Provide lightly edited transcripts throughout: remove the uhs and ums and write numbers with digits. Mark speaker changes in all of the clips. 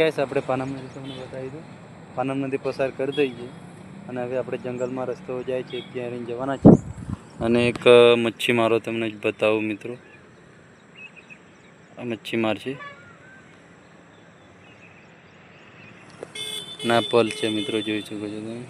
Speaker 1: Guys આપણે પાનમ નદી તમને બતાવી દઉં. પાનમ નદી પસાર કરી દઈએ અને હવે આપણે જંગલમાં રસ્તો જાય છે ત્યાં રહીને જવાના છે. અને એક મચ્છી મારો તમને બતાવું મિત્રો. આ મચ્છી માર છે ના પલ છે મિત્રો, જોઈ શકો છો તમે.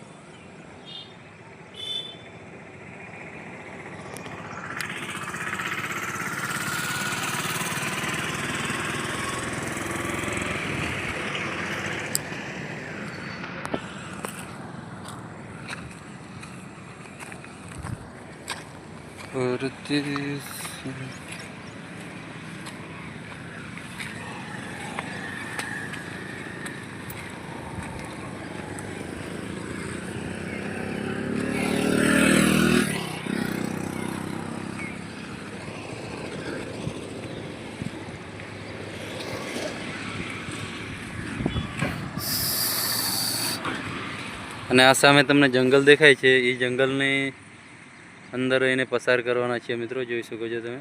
Speaker 1: અને આ સામે તમને જંગલ દેખાય છે, એ જંગલની અંદર એને પસાર કરવાના છે મિત્રો, જોઈ શકો છો તમે.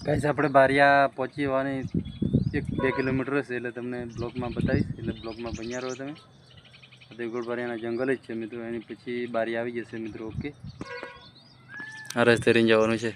Speaker 1: ગાઈસ આપણે બારિયા પહોંચી જવાની 1-2 કિલોમીટર હશે, એટલે તમને બ્લોગમાં બતાવીશ, એટલે બ્લોગમાં બન્યા રહો તમે. દેવગઢ બારિયાના જંગલ જ છે મિત્રો, એની પછી બારી આવી જશે મિત્રો. ઓકે, આ રસ્તે રહીને જવાનું છે.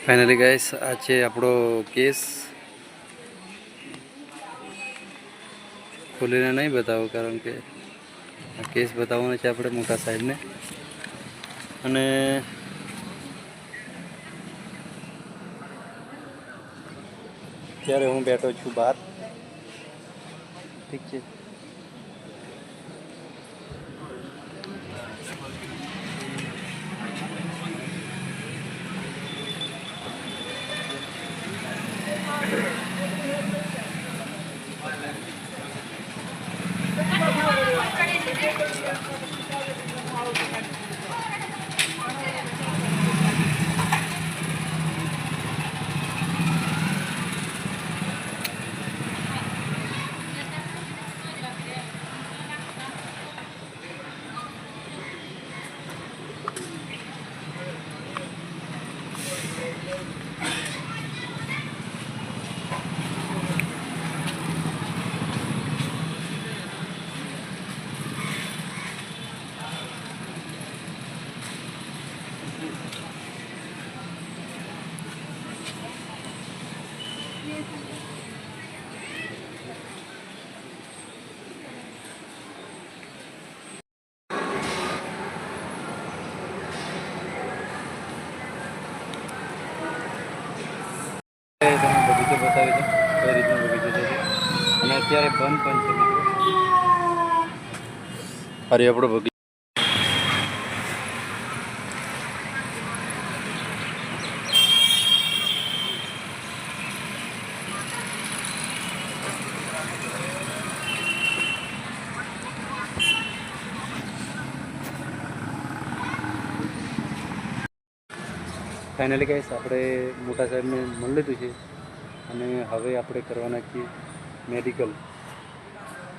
Speaker 1: ફાઇનલી ગાઈસ, આ છે આપણો કેસ. ખોલીને નહીં બતાવો, કારણ કે આ કેસ બતાવવાનો છે આપણે મોટા સાહેબને. અને ત્યારે હું બેઠો છું બહાર, ઠીક છે. બતાવી દઉં કઈ રીતનો બગીચો છે અને અત્યારે બંધ પણ છે મિત્રો. અરે આપણો બગીચો ફાઇનલી ગાઈસ આપણે મોટા સાહેબને મળી લીધું છે અને હવે આપણે કરવાના છીએ મેડિકલ.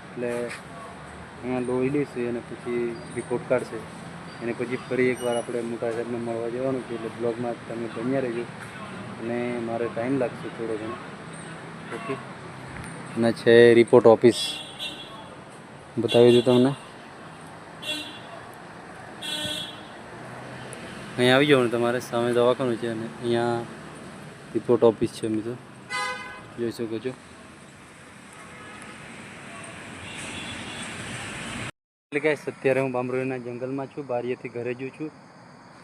Speaker 1: એટલે અહીંયા લોહી લેશે અને પછી રિપોર્ટ કાઢશે અને પછી ફરી એકવાર આપણે મોટા સાહેબને મળવા જવાનું છે. એટલે બ્લોગમાં તમે બન્યા રહેજો અને મારે ટાઈમ લાગશે થોડો ઘણો. ઓકે, અને છે રિપોર્ટ ઓફિસ, બતાવી દઉં તમને. અહીંયા આવી જવાનું તમારે, સામે દવાખાનું છે અને અહીંયા રિપોર્ટ ઓફિસ છે મિત્રો, જોઈ શકો છો. એટલે કે અત્યારે હું બામરોલીના જંગલમાં છું, બારિયાથી ઘરે જ છું,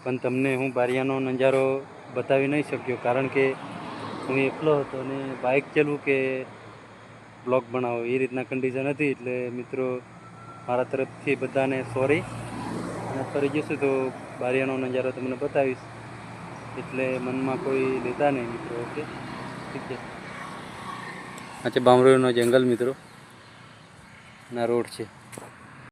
Speaker 1: પણ તમને હું બારિયાનો નજારો બતાવી નહીં શક્યો કારણ કે હું એકલો હતો અને બાઇક ચલાવું કે બ્લોગ બનાવો એ રીતના કન્ડિશન હતી. એટલે મિત્રો મારા તરફથી બધાને સોરી, અને ફરી જશું તો બારિયાનો નજારો તમને બતાવીશ, એટલે મનમાં કોઈ લેતા નહીં મિત્રો. ઓકે, ઠીક છે. આ છે બામરોલીનો જંગલ મિત્રો, ના રોડ છે.